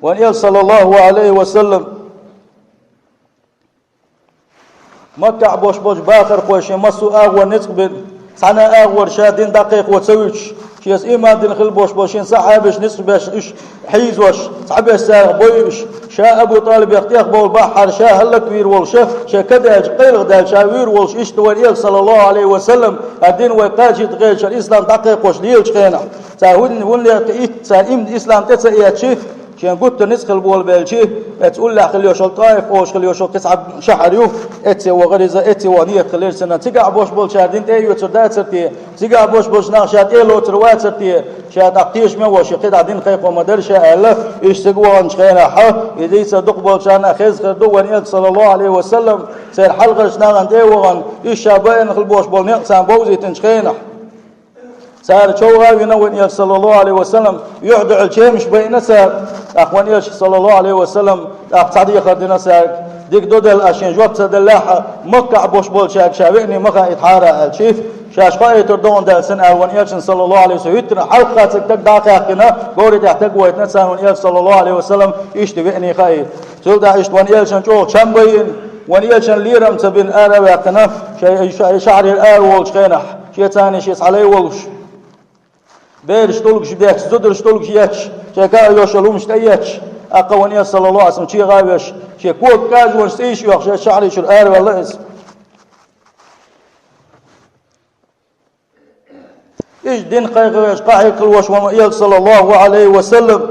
وأن صلى الله عليه وسلم مكة بوش باخر خوش مسو أغوى نسبة سنة أغوى شادين دقيق وتسويش شيس إيمان دين خل بوشين صحابش نسبش إيش حيزوش صحابش ساغ بويش شاء أبو طالب يختيق بول بحر شاء هلا كبير والشف شاء كداج قيل غداج شاوير والش إيش تواليل صلى الله عليه وسلم الدين وقاجي تغيش الإسلام دقيق وش ليلش خينا تاهون ولي تاهم الإسلام تسأياتشي شان قلت نسخل بول بالشي تقول له خليه شل طائف أو خليه شل 9 شهر يوم أتي وغريزة أتي ونية خليه سنة تيجا بوش بول شادين تيجي وتردات سرتيه تيجا بوش بول ناقشات إيلو تروات سرتيه شاد أقتيش ما وش قيد عدين خيق ومدر شاء الله يشتقوا عن شخينا حا إذا صدق بول شان أخذ خدو ونية صلى الله عليه وسلم سير حلقة شناغ عن تيوغان إيشابين خل بوش بول نقصان بوزي تنشخينا سار شوها وين صلى الله عليه وسلم يعدع الشيمش بين سار أخواني صلى الله عليه وسلم أقصدي خدنا سار ديك دودل أشين جوات سدلاحة مكة بوش بول شاك شاويني مكة إتحارة الشيف شاش قاية تردون دالسن أخواني صلى الله عليه وسلم يتنا حلقة تك داقيقنا قولي تحتك ويتنا سان صلى الله عليه وسلم يشتبعني خايت تلدا إشتواني شنشوه شنبين ونيشن ليرم تبين آرواقنا شعر الآر والشخينح شيء ثاني شيء عليه والش بيرش طولك شديش زدرش طولك شيش شكا يوشلوم شتيش أقوانية صلى الله عليه وسلم شيء غاويش شيء كوك كاز ونستيش يخشى شعري شو الآر والله اسم إيش دين قايقش قايق الوش وما صلى الله عليه وسلم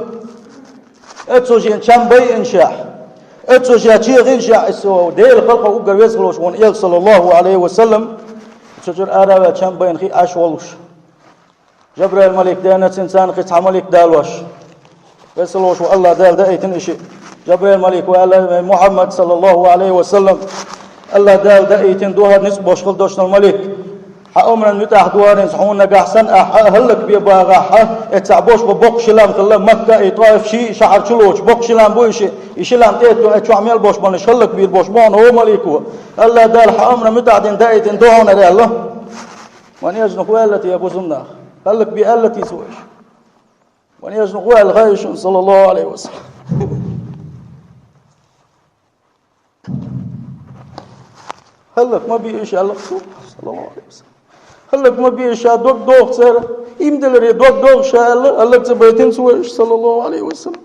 اتسوجين شنبي انشاح اتسوجين شيء انشاح اسو ديل خلقه وقرويس الوش وما صلى الله عليه وسلم اتسوجين آراوة شنبي انخي أشوالوش جبريل الملك دانت إنسان قطع ملك دالوش بسلوش والله دال دايتن إشي جبريل الملك وقال محمد صلى الله عليه وسلم الله دال دايتن دوها نسبوش خلدوشنا الملك حأمنا متاح دوارين صحونا قحسن هلك بيباغا اتعبوش ببوق شلام خلا مكة إطائف شي شعر شلوش بوق شلام بوشي يشلام تيتو اتشو عميال بوش بانش هلك بير بوش بان هو ملكو الله دال حأمنا متاح دايتن دوهنا ري الله وان يجنقوا التي يا ابو زمنا قال لك بألتي سويش وان يجنقوا الغايش صلى الله عليه وسلم قال لك ما بيش الله صلى الله عليه وسلم قال لك ما بيش دوق دوق سير يمدل دوق دوق شاء قال لك تبيتين سويش صلى الله عليه وسلم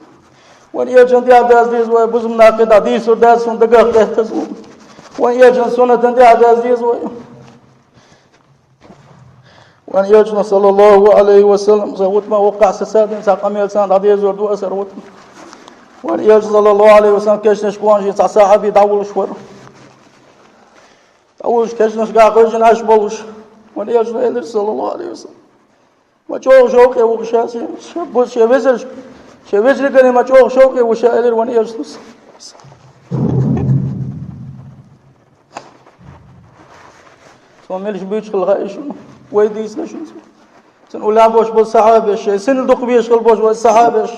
وان يجن دي عداز دي زوي بزم ناقد عديس وداس ودقاق تهتزون وان يجن سنة دي عداز دي زوي وأن يجنا صلى الله عليه وسلم زود ما وقع سسادين ساقميل سان عدي زور دو أسر وتم وأن يجنا صلى الله عليه وسلم كشنش قوانجي صاحبي داولش ور داولش كشنش قاقوجن أشبولش وأن يجنا إلي صلى الله عليه وسلم ما تشوق شوقي وشاسي بس شبزر كني ما تشوق شوقي وشائلر وأن يجنا سواميلش بيش خلقائش ويديس لشون سن أولابوش بالصحابش سن الدقبيش خلبوش بالصحابش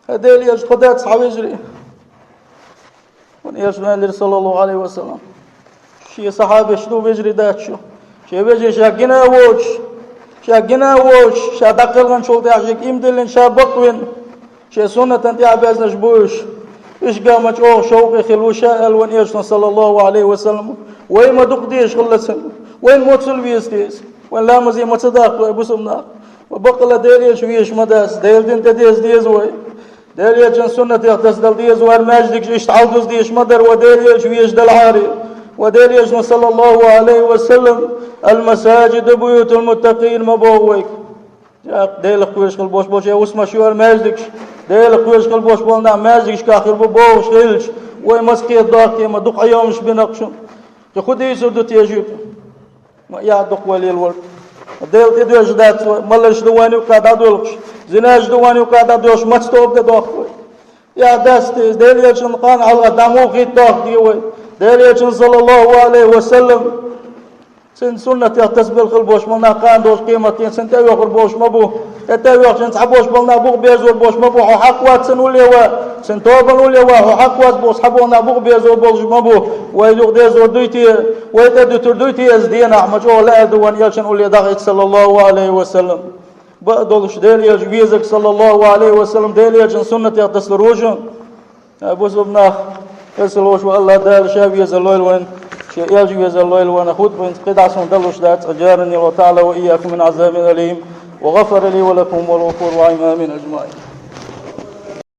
هديل يج قدات صحابيجري ونيشنا اللي صلى الله عليه وسلم شي صحابش دو بيجري داتشو شي بيجري شاقنا ووش شا دقلغن شولتي عشيك إمدلن شا بطوين شي سنة تنتي عبازنش بوش إيش قامت شوقي خلو شائل ونيشنا صلى الله عليه وسلم وين ما دقديش خلصن وين موتسل ويستيس وين لا مزي متصدق وبسمنا وبقلا ديري شويش مداس ديل دين تديس ديز وي ديري جن سنة يغتسدل ديز وار ماجدك اشتعوضز ديش مدر وديري شويش دلعاري وديري جن صلى الله عليه وسلم المساجد بيوت المتقين مبويك ديل خويش خل بوش بوش واسمه شوار ماجدك ديل خويش خل بوش بولنا ماجدك كاخر بوش خلش وي مسقي الضاقي ما دق ايامش بنقشم خذ يسود تيجي ما يعدق ولي الورد ديل تدوش دات ملش دواني وكادا دولش زناج دواني وكادا دوش ما تستوب دوخ يا داست ديل يشن قان على دمو خي دوخ ديوي ديل يشن صلى الله عليه وسلم سن سنة يغتسبل خلبوش منا قان دوش قيمتين سن تاوي خلبوش مبو تاوي شن صحبوش بلنا بوغ بيزور بوش مبو حقوات سن وليوا سن توبل وليوا حقوات بوش حبونا بوغ بيزور بوش مبو ويدوغ ديزور دويتي ويتدو تردويتي ازدينا مجو لا ادوان يلشن ولي داغيت صلى الله عليه وسلم بقدلش ديل يجويزك صلى الله عليه وسلم ديل يجن سنة يغتسل روجن أبوس ابناخ يسلوش والله دال شاب يزلويل وين شيء يجويز اللويل وين أخوت وين قدع سندلوش دات أجارني الله تعالى وإياكم من عذاب أليم وغفر لي ولكم والغفور الرحيم آمين أجمعين.